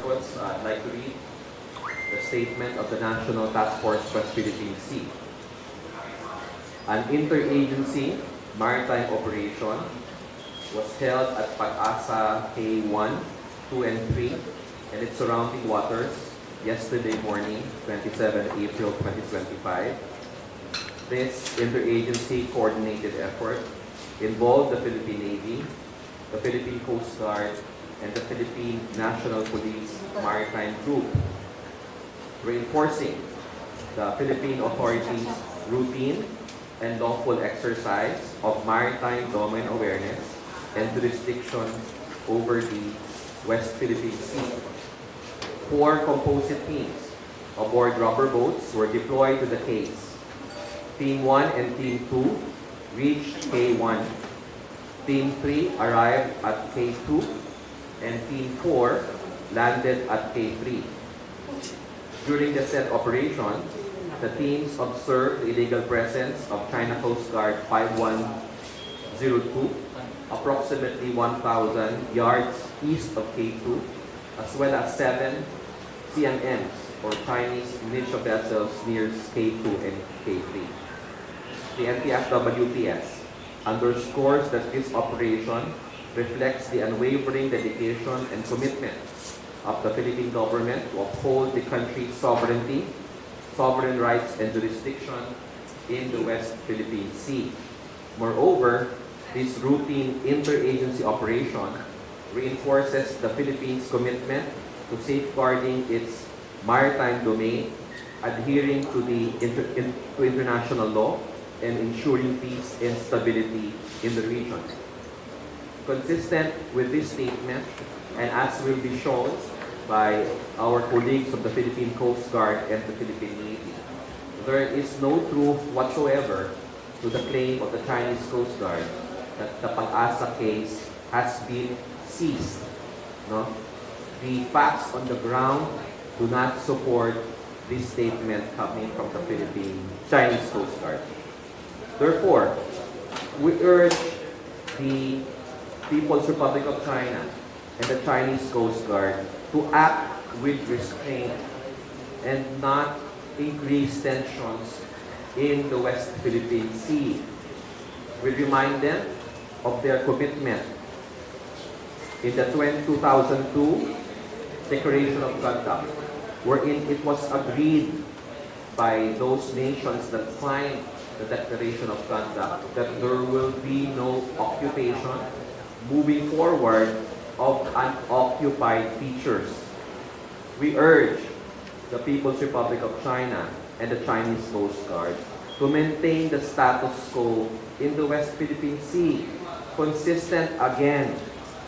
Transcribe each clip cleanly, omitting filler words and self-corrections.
purpose, I'd like to read the statement of the National Task Force West Philippine Sea. An interagency maritime operation was held at Pag-asa K1, 2, and 3 and its surrounding waters yesterday morning, 27 April 2025. This interagency coordinated effort involved the Philippine Navy, the Philippine Coast Guard, and the Philippine National Police Maritime Group, reinforcing the Philippine authorities' routine and lawful exercise of maritime domain awareness and jurisdiction over the West Philippine Sea. 4 composite teams aboard rubber boats were deployed to the case. Team 1 and Team 2 reached K1. Team 3 arrived at K2, and Team 4 landed at K3. During the said operation, the teams observed the illegal presence of China Coast Guard 5102, approximately 1,000 yards east of K2, as well as 7 CMMs, or Chinese militia vessels, near K2 and K3. The NTF-WPS underscores that this operation reflects the unwavering dedication and commitment of the Philippine government to uphold the country's sovereignty, sovereign rights, and jurisdiction in the West Philippine Sea. Moreover, this routine interagency operation reinforces the Philippines' commitment to safeguarding its maritime domain, adhering to international law, and ensuring peace and stability in the region. Consistent with this statement, and as will be shown by our colleagues of the Philippine Coast Guard and the Philippine Navy, there is no truth whatsoever to the claim of the Chinese Coast Guard that the Pag-asa case has been seized. No? The facts on the ground do not support this statement coming from the Chinese Coast Guard. Therefore, we urge the People's Republic of China and the Chinese Coast Guard to act with restraint and not increase tensions in the West Philippine Sea. We remind them of their commitment in the 2002 Declaration of Conduct, wherein it was agreed by those nations that signed the Declaration of Conduct that there will be no occupation moving forward of unoccupied features. We urge the People's Republic of China and the Chinese Coast Guard to maintain the status quo in the West Philippine Sea, consistent again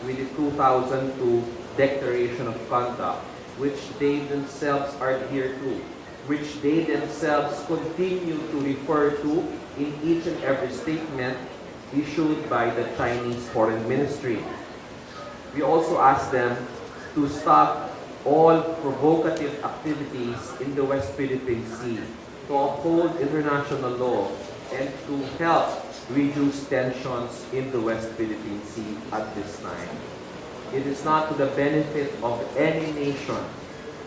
with the 2002 Declaration of Conduct, which they themselves adhere to, which they themselves continue to refer to in each and every statement issued by the Chinese Foreign Ministry. We also ask them to stop all provocative activities in the West Philippine Sea, to uphold international law, and to help reduce tensions in the West Philippine Sea at this time. It is not to the benefit of any nation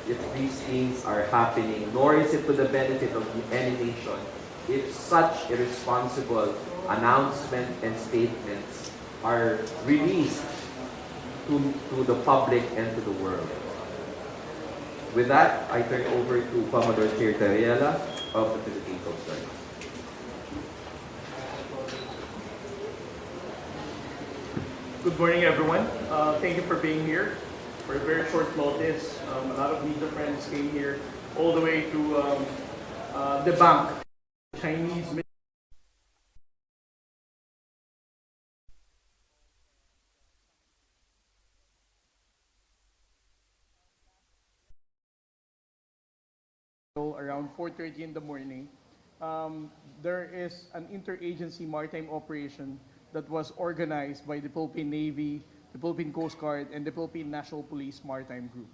if these things are happening, nor is it to the benefit of any nation if such irresponsible announcements and statements are released to the public and to the world. With that, I turn over to Commodore Chair Tariela of the Philippine Coast Guard. Good morning, everyone. Thank you for being here for a very short notice. A lot of media friends came here all the way to debunk Chinese around 4:30 in the morning. There is an interagency maritime operation that was organized by the Philippine Navy, the Philippine Coast Guard, and the Philippine National Police Maritime Group.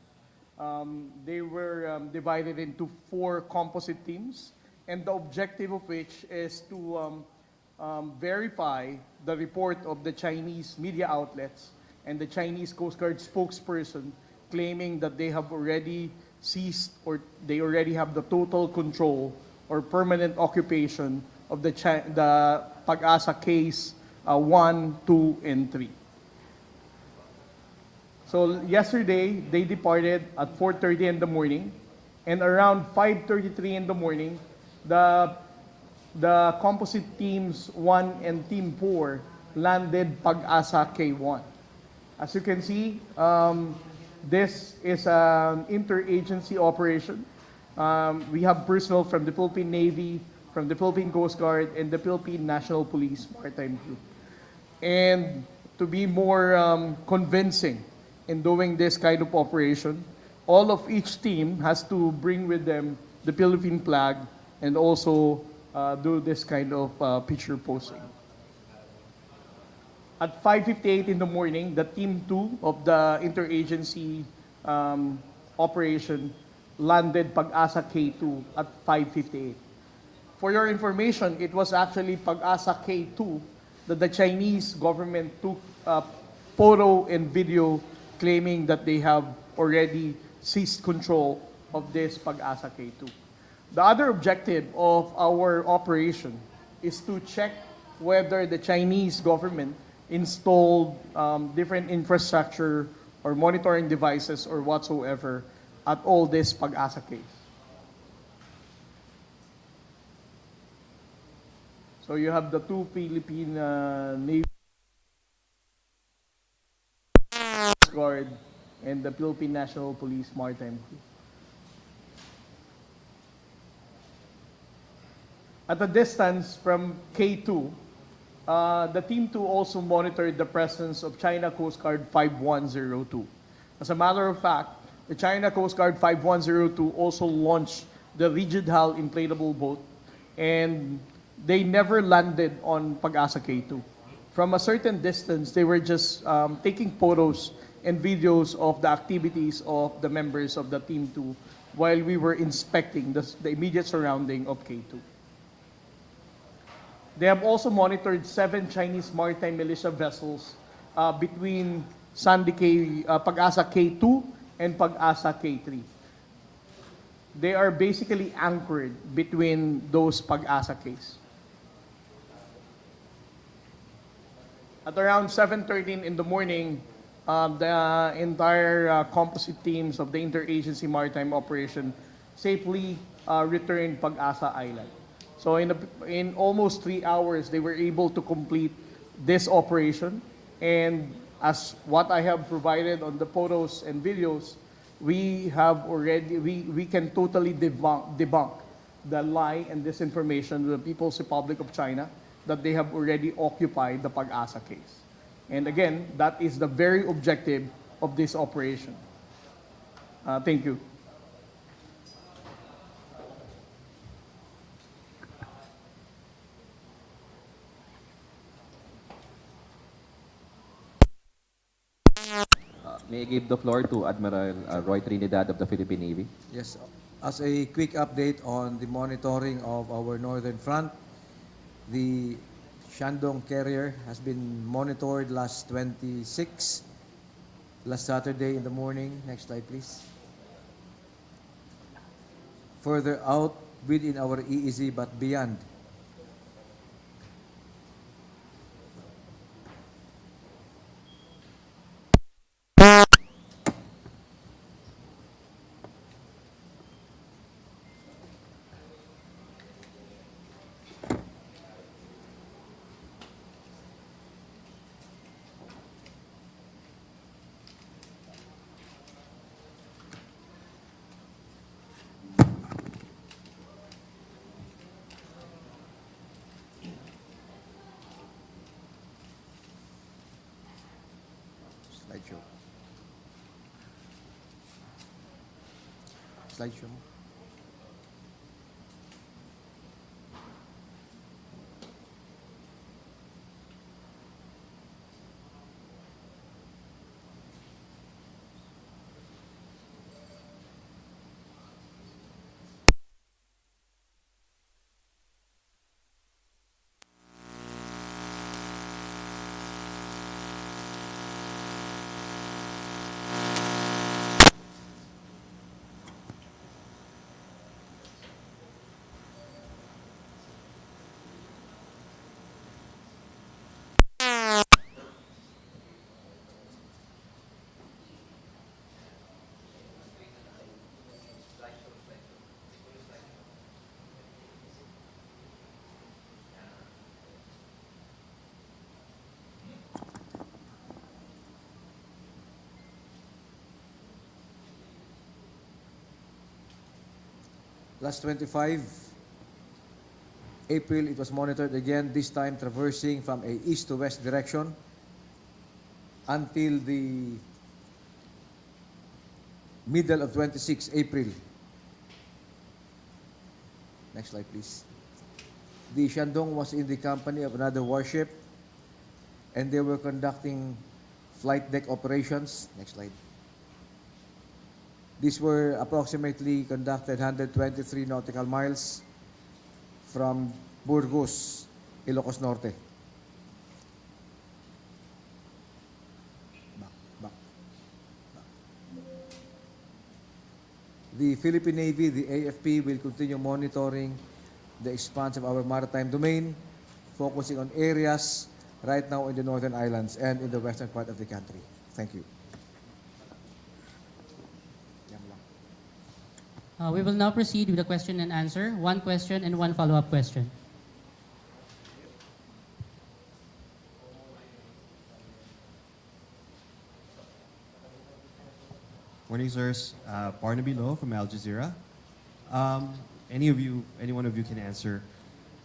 They were divided into 4 composite teams, and the objective of which is to verify the report of the Chinese media outlets and the Chinese Coast Guard spokesperson claiming that they have already seized or they already have the total control or permanent occupation of the Pag-asa case 1, 2, and 3. So yesterday, they departed at 4:30 in the morning, and around 5:33 in the morning, the composite teams 1 and team 4 landed Pag-asa K1. As you can see, this is an interagency operation. We have personnel from the Philippine Navy, from the Philippine Coast Guard, and the Philippine National Police Maritime Group. And to be more convincing in doing this kind of operation, all of each team has to bring with them the Philippine flag and also do this kind of picture posting. At 5:58 in the morning, the Team 2 of the interagency operation landed Pag-asa K2 at 5:58. For your information, it was actually Pag-asa K2 that the Chinese government took photo and video claiming that they have already seized control of this Pag-asa K2. The other objective of our operation is to check whether the Chinese government installed different infrastructure or monitoring devices or whatsoever at all this Pag-asa case. So you have the two Philippine Navy Coast Guard and the Philippine National Police Maritime Group. At a distance from K2, the Team 2 also monitored the presence of China Coast Guard 5102. As a matter of fact, the China Coast Guard 5102 also launched the rigid hull inflatable boat, and they never landed on Pag-asa K2. From a certain distance, they were just taking photos and videos of the activities of the members of the Team 2 while we were inspecting the immediate surrounding of K2. They have also monitored 7 Chinese maritime militia vessels between Pag-asa K2 and Pag-asa K3. They are basically anchored between those Pag-asa Ks. At around 7:13 in the morning, the entire composite teams of the interagency maritime operation safely returned Pag-asa Island. So in almost 3 hours, they were able to complete this operation. And as what I have provided on the photos and videos, we can totally debunk the lie and disinformation to the People's Republic of China that they have already occupied the Pag-asa case. And again, that is the very objective of this operation. Thank you. May I give the floor to Admiral Roy Trinidad of the Philippine Navy? Yes, as a quick update on the monitoring of our northern front, the Shandong carrier has been monitored last Saturday in the morning. Next slide, please. Further out within our EEZ but beyond. Slideshow. Last 25 April, it was monitored again, this time traversing from a east to west direction until the middle of 26 April. Next slide, please. The Shandong was in the company of another warship, and they were conducting flight deck operations. Next slide. These were approximately conducted 123 nautical miles from Burgos, Ilocos Norte. Back. The Philippine Navy, the AFP, will continue monitoring the expanse of our maritime domain, focusing on areas right now in the northern islands and in the western part of the country. Thank you. We will now proceed with the question and answer. One question and one follow-up question. Morning, sirs. Barnaby Lowe from Al Jazeera. Any one of you can answer.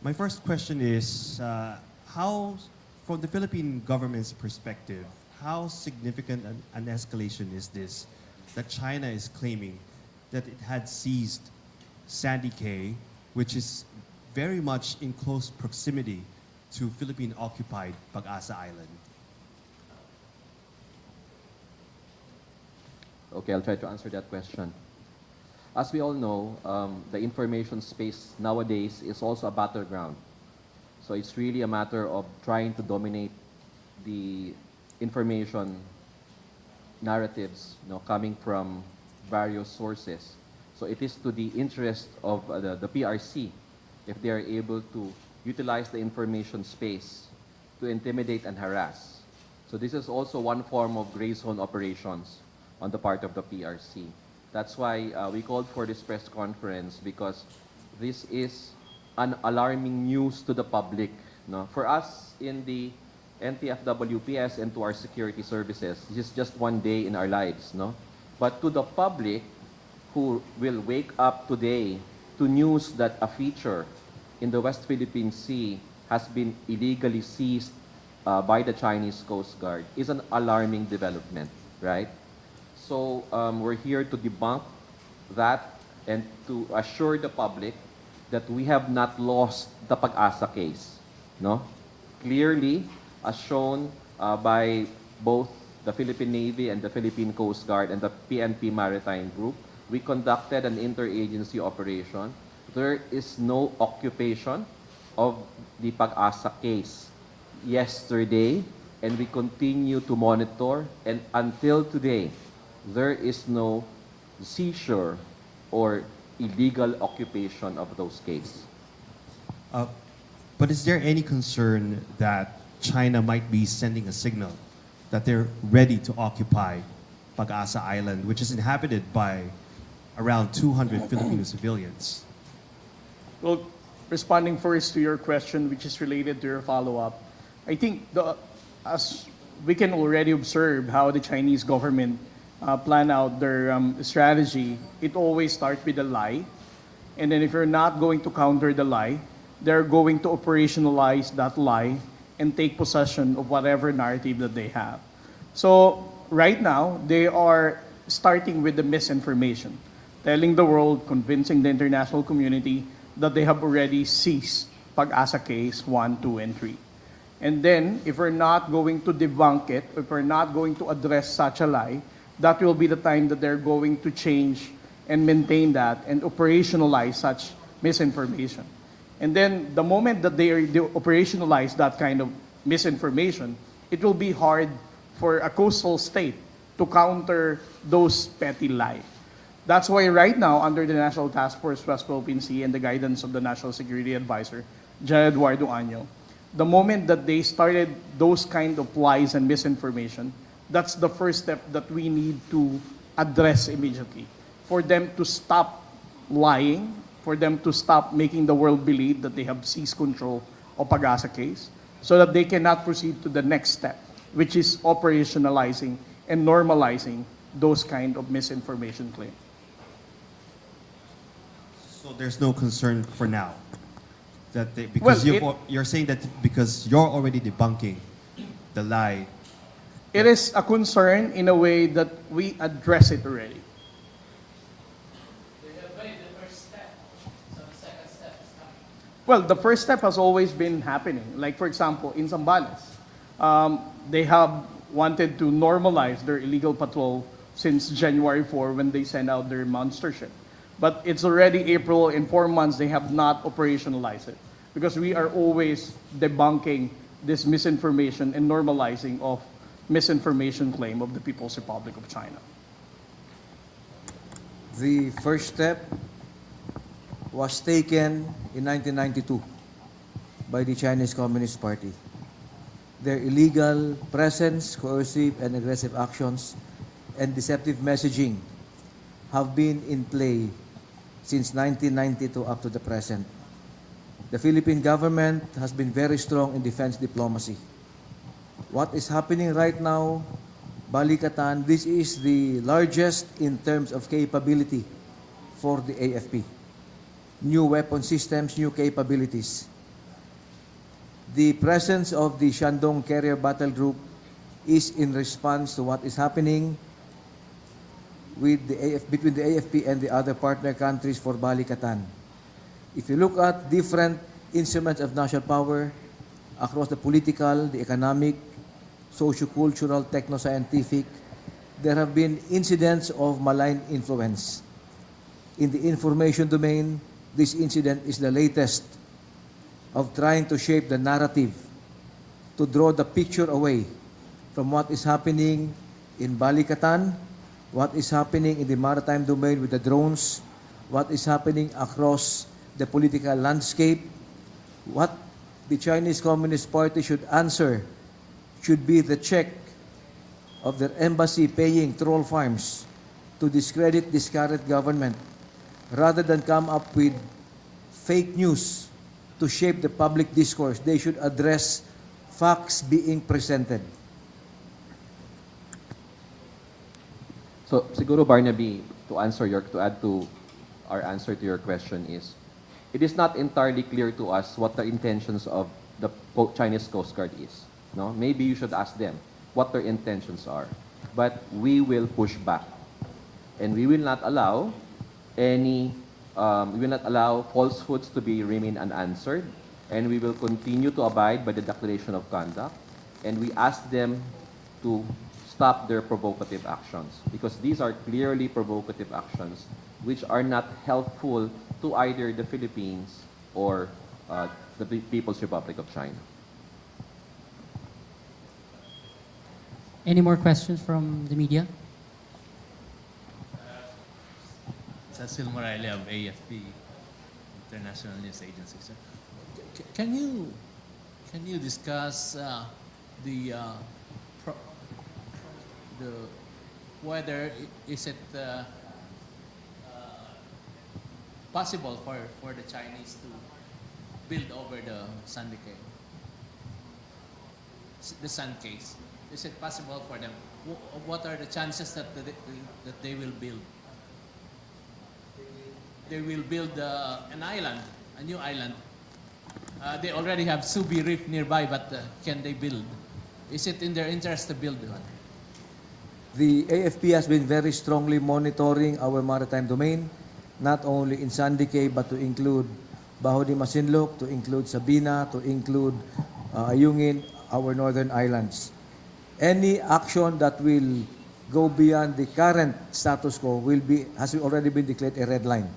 My first question is, how, from the Philippine government's perspective, how significant an escalation is this that China is claiming that it had seized Sandy Cay, which is very much in close proximity to Philippine-occupied Pag-asa Island? Okay, I'll try to answer that question. As we all know, the information space nowadays is also a battleground. So it's really a matter of trying to dominate the information narratives, coming from various sources. So it is to the interest of the PRC if they are able to utilize the information space to intimidate and harass. So this is also one form of gray zone operations on the part of the PRC. That's why we called for this press conference, because this is an alarming news to the public. No? For us in the NTF-WPS and to our security services, this is just one day in our lives. No? But to the public who will wake up today to news that a feature in the West Philippine Sea has been illegally seized by the Chinese Coast Guard is an alarming development, right? So we're here to debunk that and to assure the public that we have not lost the Pag-asa case. No? Clearly, as shown by both the Philippine Navy and the Philippine Coast Guard and the PNP Maritime Group, we conducted an interagency operation. There is no occupation of the Pag-asa case yesterday, and we continue to monitor, and until today, there is no seizure or illegal occupation of those cases. But is there any concern that China might be sending a signal that they're ready to occupy Pag-asa Island, which is inhabited by around 200 Filipino civilians? Well, responding first to your question, which is related to your follow-up, I think as we can already observe how the Chinese government plan out their strategy, it always starts with a lie. And then if you're not going to counter the lie, they're going to operationalize that lie and take possession of whatever narrative that they have. So right now, they are starting with the misinformation, telling the world, convincing the international community that they have already seized Pag-asa case 1, 2, and 3. And then, if we're not going to debunk it, if we're not going to address such a lie, that will be the time that they're going to change and maintain that and operationalize such misinformation. And then, the moment that they operationalize that kind of misinformation, it will be hard for a coastal state to counter those petty lies. That's why right now, under the National Task Force West Philippine Sea and the guidance of the National Security Advisor, General Eduardo Año, the moment that they started those kind of lies and misinformation, that's the first step that we need to address immediately. For them to stop lying, for them to stop making the world believe that they have seized control of Pag-asa case, so that they cannot proceed to the next step, which is operationalizing and normalizing those kind of misinformation claims. So there's no concern for now that they, because you're saying that because you're already debunking the lie. It is a concern in a way that we address it already. Well, the first step has always been happening. Like, for example, in Zambales, they have wanted to normalize their illegal patrol since January 4 when they sent out their monster ship. But it's already April. In 4 months, they have not operationalized it because we are always debunking this misinformation and normalizing of misinformation claim of the People's Republic of China. The first step was taken in 1992 by the Chinese Communist Party. Their illegal presence, coercive and aggressive actions, and deceptive messaging have been in play since 1992 up to the present. The Philippine government has been very strong in defense diplomacy. What is happening right now, Balikatan, this is the largest in terms of capability for the AFP. New weapon systems, new capabilities. The presence of the Shandong Carrier Battle Group is in response to what is happening with between the AFP and the other partner countries for Balikatan. If you look at different instruments of national power across the political, the economic, socio-cultural, techno-scientific, there have been incidents of malign influence. In the information domain, this incident is the latest of trying to shape the narrative, to draw the picture away from what is happening in Balikatan, what is happening in the maritime domain with the drones, what is happening across the political landscape. What the Chinese Communist Party should answer should be the check of their embassy paying troll farms to discredit this current government, rather than come up with fake news to shape the public discourse. They should address facts being presented. So, siguro Barnaby, to add to our answer to your question is, it is not entirely clear to us what the intentions of the Chinese Coast Guard is. No? Maybe you should ask them what their intentions are. But we will push back. And we will not allow falsehoods to remain unanswered. And we will continue to abide by the Declaration of Conduct. And we ask them to stop their provocative actions, because these are clearly provocative actions which are not helpful to either the Philippines or the People's Republic of China. Any more questions from the media? Cecil Morale of AFP, International News Agency. Sir. Can you discuss whether is it possible for the Chinese to build over the Sun case? Is it possible for them? What are the chances that they will build? They will build an island, a new island. They already have Subi Reef nearby, but can they build? Is it in their interest to build one? The AFP has been very strongly monitoring our maritime domain, not only in Sandy Cay, but to include Baho de Masinloc, to include Sabina, to include Ayungin, our northern islands. Any action that will go beyond the current status quo has already been declared a red line,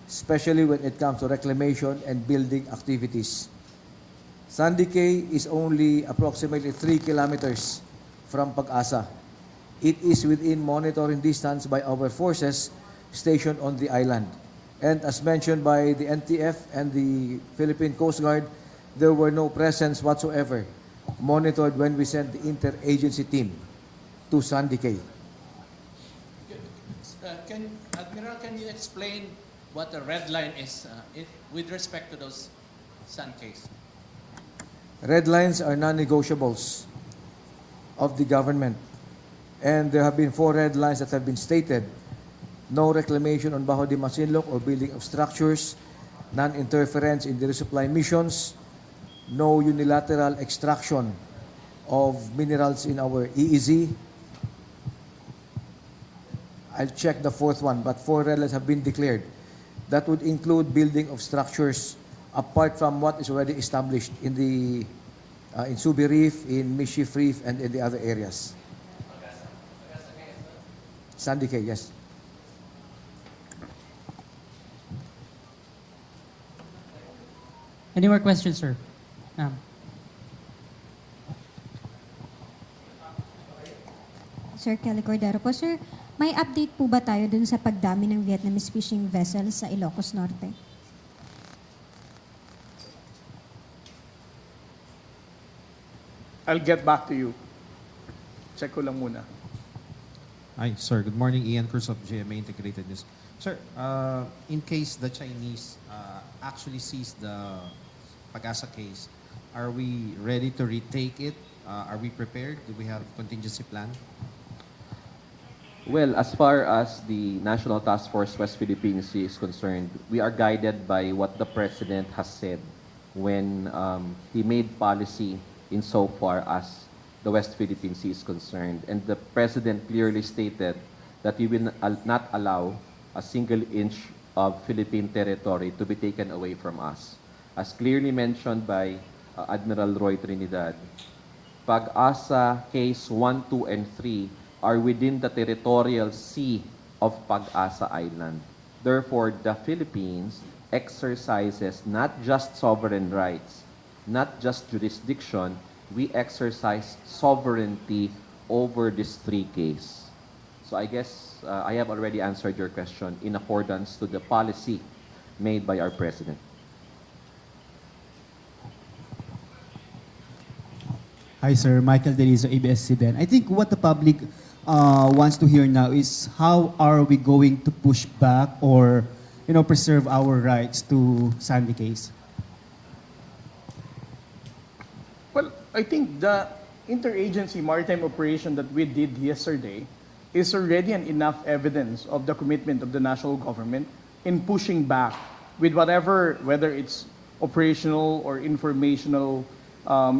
especially when it comes to reclamation and building activities. Sandy Cay is only approximately 3 kilometers from Pag-asa. It is within monitoring distance by our forces stationed on the island. And as mentioned by the NTF and the Philippine Coast Guard, there were no presence whatsoever monitored when we sent the interagency team to Sandy Cay. Admiral, can you explain what the red line is with respect to those Sun case? Red lines are non-negotiables of the government. And there have been 4 red lines that have been stated. no reclamation on Bajo de Masinloc or building of structures, non-interference in the resupply missions, no unilateral extraction of minerals in our EEZ. I'll check the fourth one, but 4 red lines have been declared. That would include building of structures apart from what is already established in the in Subi Reef, in Mischief Reef, and in the other areas. Sandy Cay, yes. Any more questions, sir? Ma'am. Sir Kelly Cordero po. Sir, may update po ba tayo dun sa pagdami ng Vietnamese fishing vessels sa Ilocos Norte? I'll get back to you. Check ko lang muna. Hi, sir. Good morning. Ian Cruz of GMA Integrated News. Sir, in case the Chinese actually seize the Pag-asa case, are we ready to retake it? Are we prepared? Do we have a contingency plan? Well, as far as the National Task Force West Philippine Sea is concerned, we are guided by what the President has said when he made policy insofar as the West Philippine Sea is concerned. And the President clearly stated that we will not allow a single inch of Philippine territory to be taken away from us. As clearly mentioned by Admiral Roy Trinidad, Pag-asa Case 1, 2, and 3 are within the territorial sea of Pag-asa Island. Therefore, the Philippines exercises not just sovereign rights, not just jurisdiction, we exercise sovereignty over this 3 cases. So I guess I have already answered your question in accordance to the policy made by our President. Hi, sir. Michael Delizo, ABS-CBN. I think what the public wants to hear now is how are we going to push back or, preserve our rights to Sandy case? Well, I think the interagency maritime operation that we did yesterday is already an enough evidence of the commitment of the national government in pushing back with whether it's operational or informational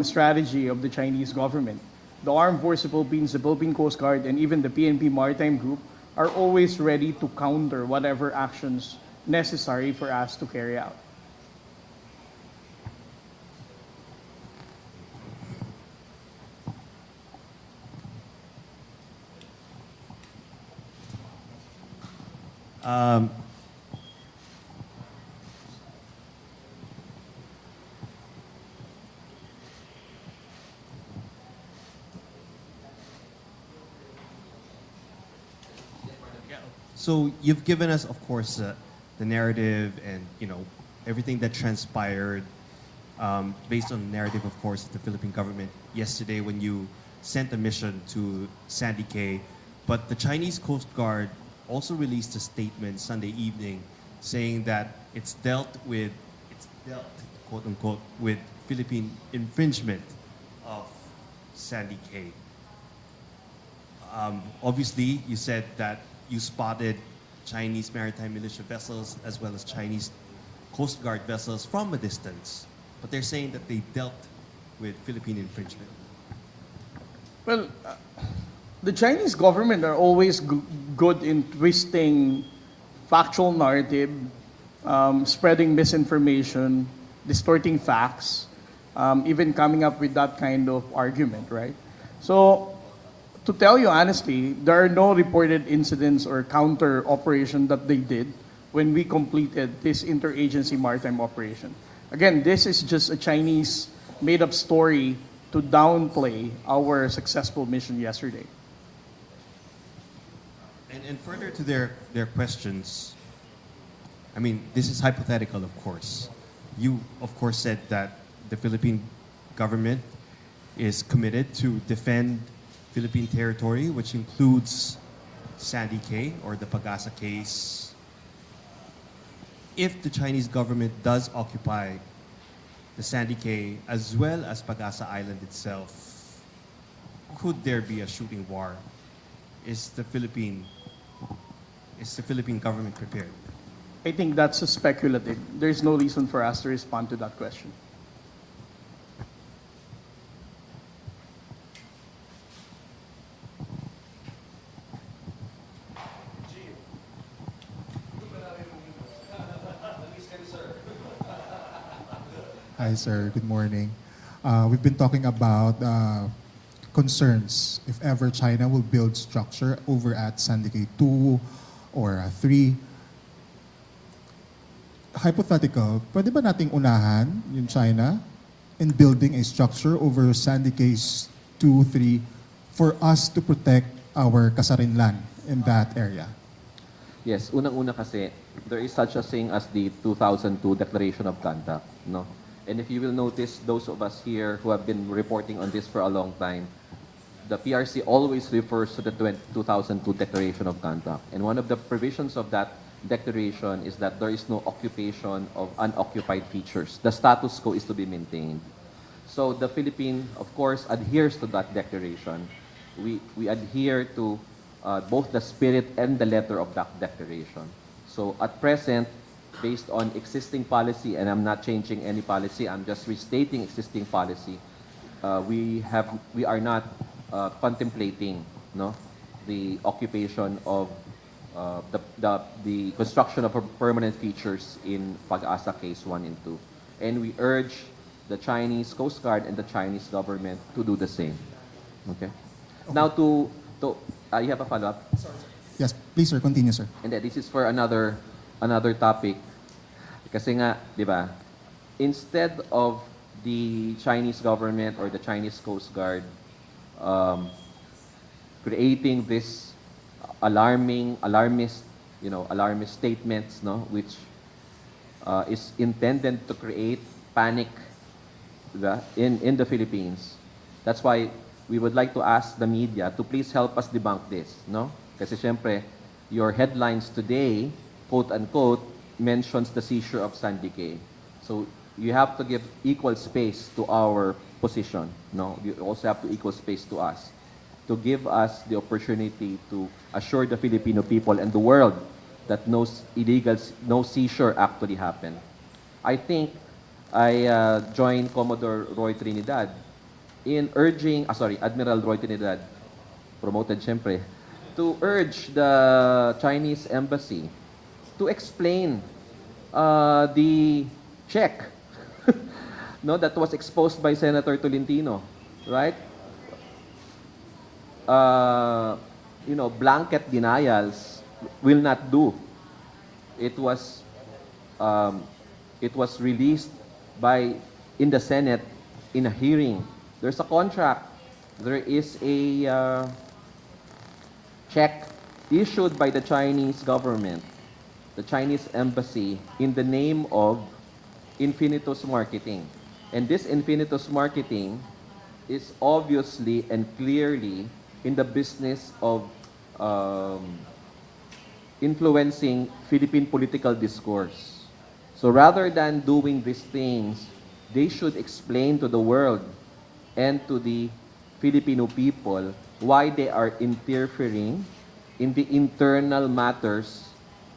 strategy of the Chinese government. The Armed Forces of the Philippines, the Philippine Coast Guard, and even the PNP Maritime Group are always ready to counter whatever actions necessary for us to carry out. So you've given us, of course, the narrative and everything that transpired based on the narrative, of course, of the Philippine government yesterday when you sent a mission to Sandy Cay. But the Chinese Coast Guard also released a statement Sunday evening saying that it's dealt, quote unquote, with Philippine infringement of Sandy Cay. Obviously, you said that you spotted Chinese maritime militia vessels as well as Chinese Coast Guard vessels from a distance, but they're saying that they dealt with Philippine infringement. Well, the Chinese government are always good in twisting factual narrative, spreading misinformation, distorting facts, even coming up with that kind of argument, right? So, to tell you honestly, there are no reported incidents or counter operation that they did when we completed this interagency maritime operation. Again, this is just a Chinese made-up story to downplay our successful mission yesterday. And further to their questions, I mean, this is hypothetical, of course. You, of course, said that the Philippine government is committed to defend Philippine territory, which includes Sandy Cay or the Pag-asa case. If the Chinese government does occupy the Sandy Cay as well as Pag-asa Island itself, could there be a shooting war? Is the Philippine Is the Philippine government prepared? I think that's speculative. There's no reason for us to respond to that question. Hi, sir. Good morning. We've been talking about concerns if ever China will build structure over at Sandy 2 or 3. Hypothetical, pwede ba nating unahan yung China in building a structure over Sandy Case 2, 3 for us to protect our kasarinlan in that area? Yes, unang-una kasi, there is such a thing as the 2002 Declaration of Conduct, no? And if you will notice, those of us here who have been reporting on this for a long time, the PRC always refers to the 2002 Declaration of Conduct. And one of the provisions of that declaration is that there is no occupation of unoccupied features. The status quo is to be maintained. So the Philippines, of course, adheres to that declaration. We adhere to both the spirit and the letter of that declaration. So at present, based on existing policy, and I'm not changing any policy, I'm just restating existing policy, we are not contemplating, no, the occupation of the construction of permanent features in Pag-asa Case 1 and 2. And we urge the Chinese Coast Guard and the Chinese government to do the same. Okay? Now you have a follow-up? Yes, please, sir. Continue, sir. And then this is for another topic. Kasi nga, di ba, instead of the Chinese government or the Chinese Coast Guard creating this alarmist statements, no, which is intended to create panic, diba, in the Philippines. That's why we would like to ask the media to please help us debunk this, no? Kasi syempre, your headlines today, quote unquote, mentions the seizure of Sandy Cay. So you have to give equal space to our position. No, you also have to equal space to us, to give us the opportunity to assure the Filipino people and the world that no seizure actually happened. I think I joined Commodore Roy Trinidad in urging, Admiral Roy Trinidad, promoted syempre, to urge the Chinese embassy to explain the check no, that was exposed by Senator Tolentino, right? Blanket denials will not do. It was released in the Senate in a hearing. There's a contract. There is a check issued by the Chinese government, the Chinese embassy, in the name of Infinitus Marketing. And this Infinitus Marketing is obviously and clearly in the business of influencing Philippine political discourse. So rather than doing these things, they should explain to the world and to the Filipino people why they are interfering in the internal matters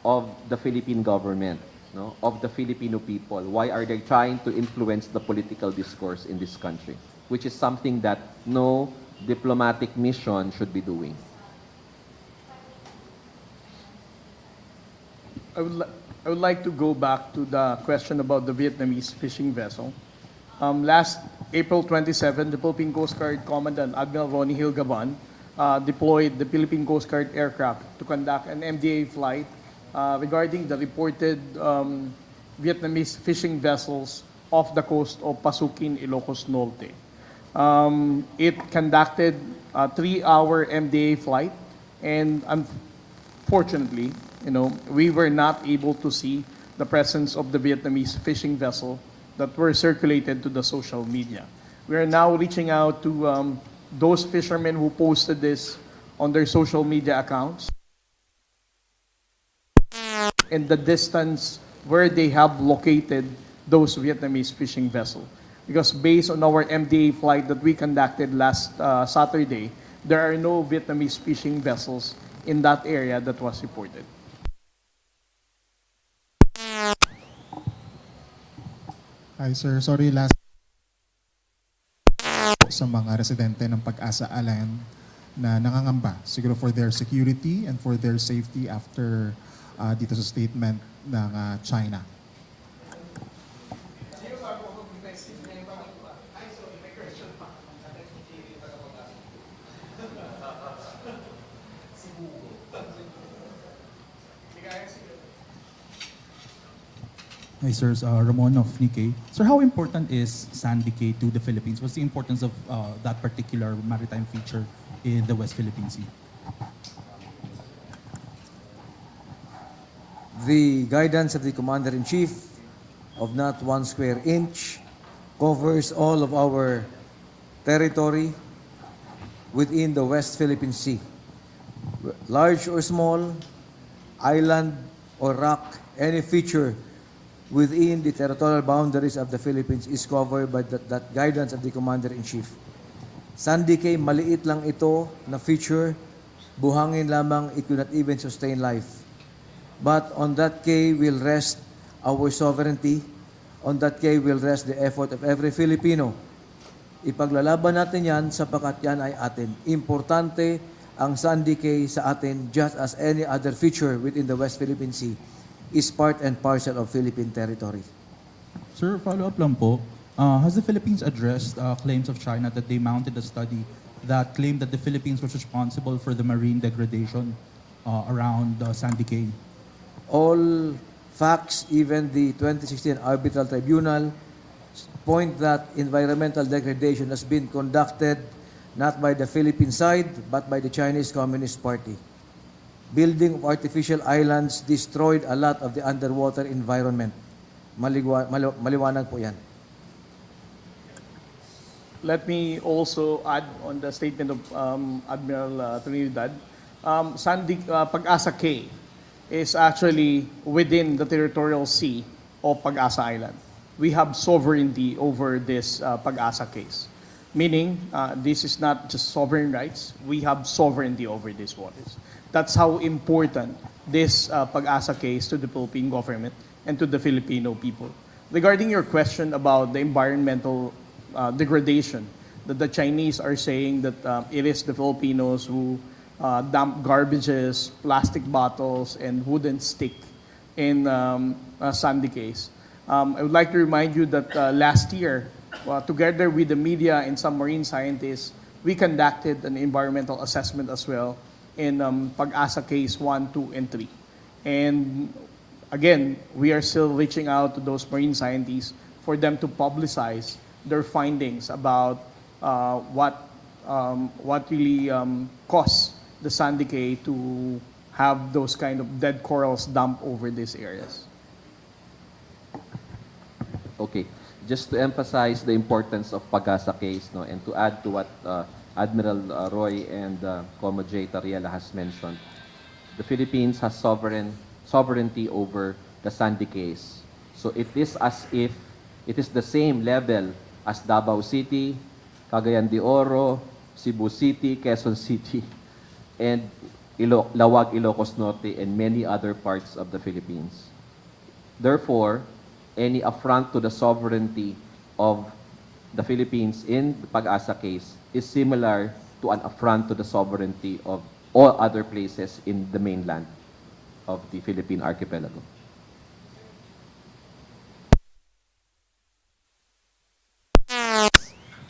of the Philippine government, no, of the Filipino people. Why are they trying to influence the political discourse in this country, which is something that no diplomatic mission should be doing. I would like to go back to the question about the Vietnamese fishing vessel. Last April 27, the Philippine Coast Guard Commandant Admiral Ronnie Hilgaban deployed the Philippine Coast Guard aircraft to conduct an MDA flight regarding the reported Vietnamese fishing vessels off the coast of Pasukin, Ilocos Norte. It conducted a 3-hour MDA flight, and unfortunately, we were not able to see the presence of the Vietnamese fishing vessel that were circulated to the social media. We are now reaching out to those fishermen who posted this on their social media accounts and the distance where they have located those Vietnamese fishing vessels. Because based on our MDA flight that we conducted last Saturday, there are no Vietnamese fishing vessels in that area that was reported. Hi sir, sorry last sa mga residente ng Pag-asa Island na nangangamba siguro for their security and for their safety after dito sa statement ng China. Hi, sir. Ramon of Nikkei. Sir, how important is sand decay to the Philippines? What's the importance of that particular maritime feature in the West Philippine Sea? The guidance of the Commander-in-Chief of not 1 square inch covers all of our territory within the West Philippine Sea. Large or small, island or rock, any feature within the territorial boundaries of the Philippines is covered by that guidance of the Commander-in-Chief. Sand decay, maliit lang ito na feature, buhangin lamang, it will not even sustain life. But on that cay will rest our sovereignty, on that cay will rest the effort of every Filipino. Ipaglalaban natin yan sapagkat yan ay atin. Importante ang sand decay sa atin just as any other feature within the West Philippine Sea is part and parcel of Philippine territory. Sir, follow-up lang po. Has the Philippines addressed claims of China that they mounted a study that claimed that the Philippines was responsible for the marine degradation around sand decay? All facts, even the 2016 Arbitral Tribunal, point that environmental degradation has been conducted not by the Philippine side, but by the Chinese Communist Party. Building of artificial islands destroyed a lot of the underwater environment. Maliwanag po yan. Let me also add on the statement of Admiral Trinidad. Pag-asa Cay is actually within the territorial sea of Pag-asa Island. We have sovereignty over this Pag-asa case. Meaning, this is not just sovereign rights, we have sovereignty over these waters. That's how important this Pag-asa case to the Philippine government and to the Filipino people. Regarding your question about the environmental degradation, that the Chinese are saying that it is the Filipinos who dump garbages, plastic bottles, and wooden stick in sand decays. I would like to remind you that last year, together with the media and some marine scientists, we conducted an environmental assessment as well in Pag-asa case 1, 2, and 3. And again, we are still reaching out to those marine scientists for them to publicize their findings about what really caused the sand decay to have those kind of dead corals dumped over these areas. Okay. Just to emphasize the importance of Pag-asa case, no, and to add to what Admiral Roy and Como J. Tariela has mentioned, the Philippines has sovereignty over the sand decays. So it is as if it is the same level as Davao City, Cagayan de Oro, Cebu City, Quezon City, and Lawag, Ilocos Norte, and many other parts of the Philippines. Therefore, any affront to the sovereignty of the Philippines in the Pag-asa case is similar to an affront to the sovereignty of all other places in the mainland of the Philippine archipelago.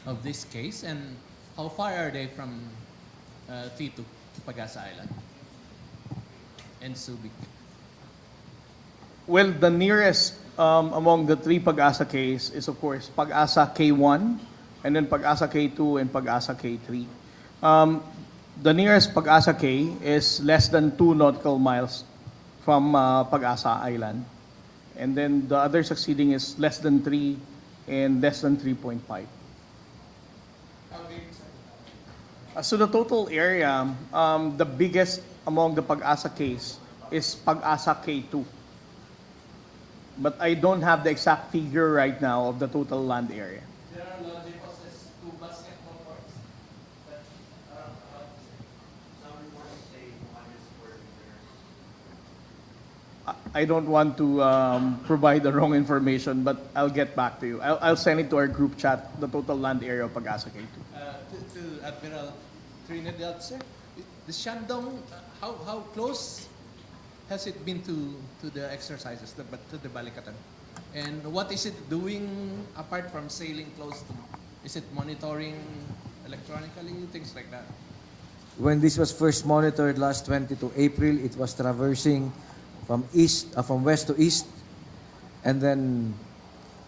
Of this case, and how far are they from T2, Pag-asa Island, and Subic? Well, the nearest among the three Pag-asa case is, of course, Pag-asa K1, and then Pag-asa K2, and Pag-asa K3. The nearest Pag-asa K is less than 2 nautical miles from Pag-asa Island. And then the other succeeding is less than 3 and less than 3.5. So the total area, the biggest among the Pag-asa case is Pag-asa K2. But I don't have the exact figure right now of the total land area. There are deposits to basketball courts. Some reports say 100 square meters. I don't want to provide the wrong information, but I'll get back to you. I'll send it to our group chat, the total land area of Pag-asa K2. To Admiral Trinidad, sir, the Shandong, how close has it been to the exercises, to the Balikatan? And what is it doing apart from sailing close to? Is it monitoring electronically, things like that? When this was first monitored last 22 April, it was traversing from west to east, and then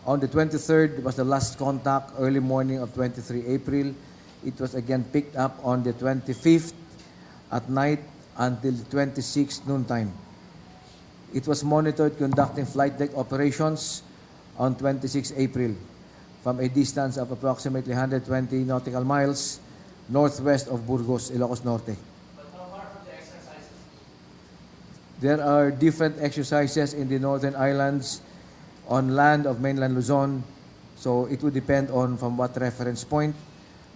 on the 23rd was the last contact, early morning of 23 April. It was again picked up on the 25th at night until the 26th noontime. It was monitored conducting flight deck operations on 26 April from a distance of approximately 120 nautical miles northwest of Burgos, Ilocos Norte. But how far from the exercises? There are different exercises in the northern islands on land of mainland Luzon, so it would depend on from what reference point.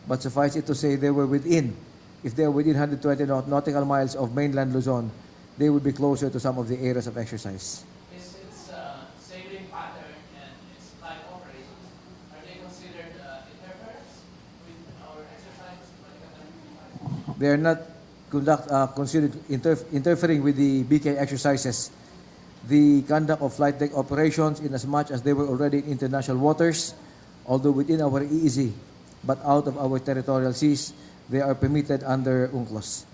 But suffice it to say, they were within. If they are within 120 nautical miles of mainland Luzon, they would be closer to some of the areas of exercise. Its sailing pattern and its flight operations, are they considered interference with our exercises? They are not considered interfering with the BK exercises. The conduct of flight deck operations, in as much as they were already in international waters, although within our EEZ, but out of our territorial seas, they are permitted under UNCLOS.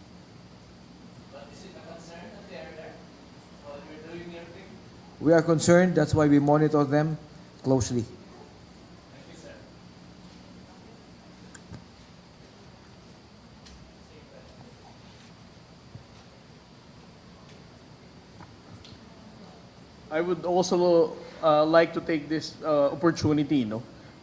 But is it a concern that they are there while you're doing your thing? We are concerned, that's why we monitor them closely. Thank you, sir. I would also like to take this opportunity,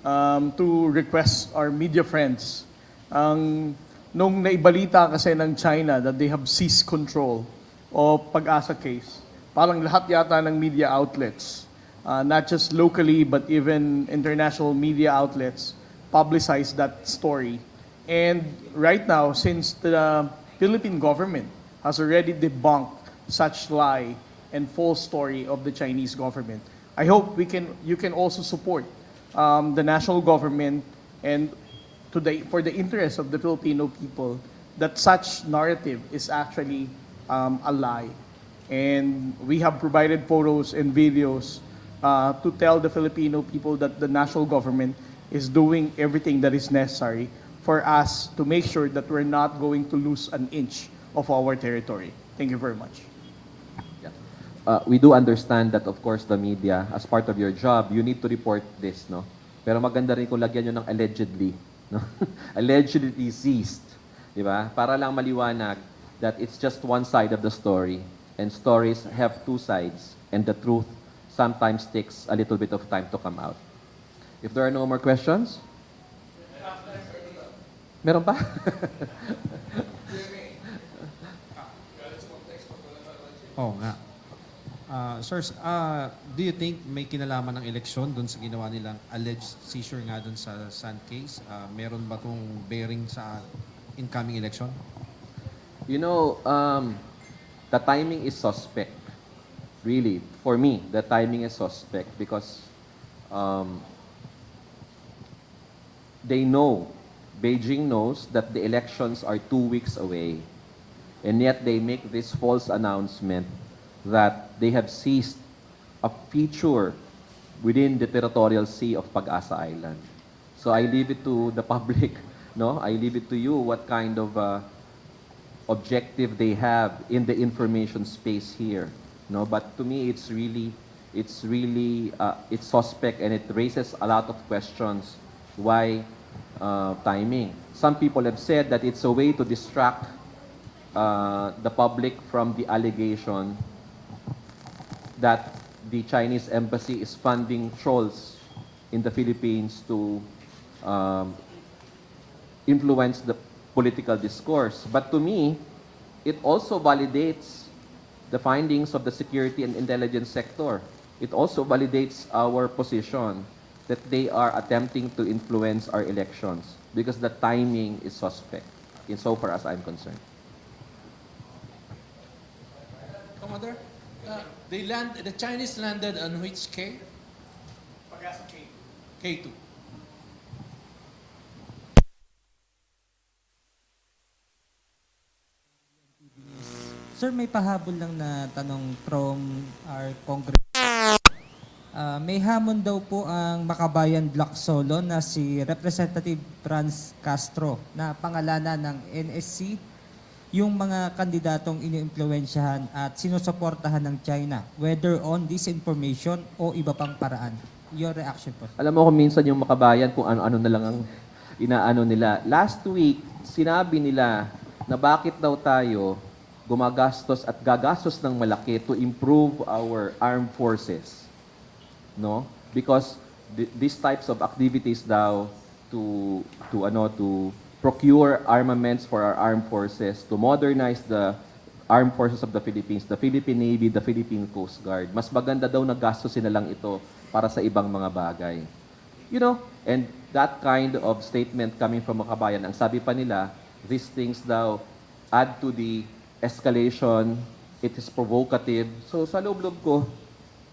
to request our media friends. Nung naibalita kasi ng China that they have seized control of Pag-asa case, parang lahat yata ng media outlets, not just locally but even international media outlets, publicize that story. And right now, since the Philippine government has already debunked such lie and false story of the Chinese government, I hope you can also support the national government and for the interest of the Filipino people that such narrative is actually a lie. And we have provided photos and videos to tell the Filipino people that the national government is doing everything that is necessary for us to make sure that we're not going to lose an inch of our territory. Thank you very much. We do understand that, of course, the media, as part of your job, you need to report this, no? Pero maganda rin kung lagyan nyo ng allegedly, no? Allegedly seized, di ba? Para lang maliwanag that it's just one side of the story, and stories have two sides, and the truth sometimes takes a little bit of time to come out. If there are no more questions? Meron pa? Oo nga. Sirs, do you think may kinalaman ng eleksyon doon sa ginawa nilang alleged seizure nga doon sa sand case? Meron ba itong bearing sa incoming election? You know, the timing is suspect. Really, for me, the timing is suspect because they know, Beijing knows that the elections are 2 weeks away, and yet they make this false announcement that they have seized a feature within the territorial sea of Pag-asa Island. So I leave it to the public, no? I leave it to you what kind of objective they have in the information space here, no? But to me, it's suspect, and it raises a lot of questions. Why timing? Some people have said that it's a way to distract the public from the allegation that the Chinese embassy is funding trolls in the Philippines to influence the political discourse. But to me, it also validates the findings of the security and intelligence sector. It also validates our position that they are attempting to influence our elections because the timing is suspect, insofar as I'm concerned. Commander? The Chinese landed on which K? K2. Sir, may pahabol lang na tanong from our Congress. May hamon daw po ang Makabayan Block Solo na si Representative Franz Castro na pangalanan ng NSC yung mga kandidatong iniimpluwensyahan at sinusuportahan ng China, whether on disinformation o iba pang paraan. Your reaction po. Alam mo kung minsan yung Makabayan kung ano-ano na lang ang inaano nila. Last week, sinabi nila na bakit daw tayo gumagastos at gagastos ng malaki to improve our armed forces. No? Because these types of activities daw to procure armaments for our armed forces, to modernize the armed forces of the Philippines, the Philippine Navy, the Philippine Coast Guard. Mas maganda daw na gastusin na lang ito para sa ibang mga bagay. You know, and that kind of statement coming from Makabayan, ang sabi pa nila, these things daw add to the escalation, it is provocative. So sa loob-loob ko,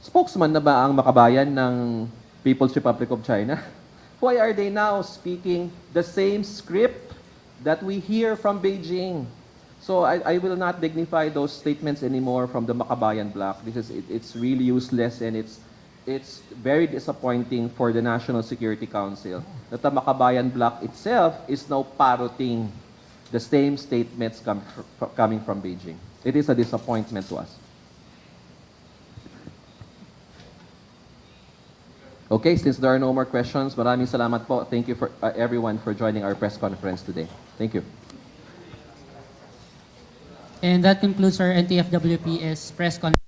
spokesman na ba ang Makabayan ng People's Republic of China? Why are they now speaking the same script that we hear from Beijing? So I will not dignify those statements anymore from the Makabayan bloc because it's really useless and it's very disappointing for the National Security Council that the Makabayan bloc itself is now parroting the same statements coming from Beijing. It is a disappointment to us. Okay, since there are no more questions, maraming salamat po. Thank you for everyone for joining our press conference today. Thank you. And that concludes our NTF-WPS press conference.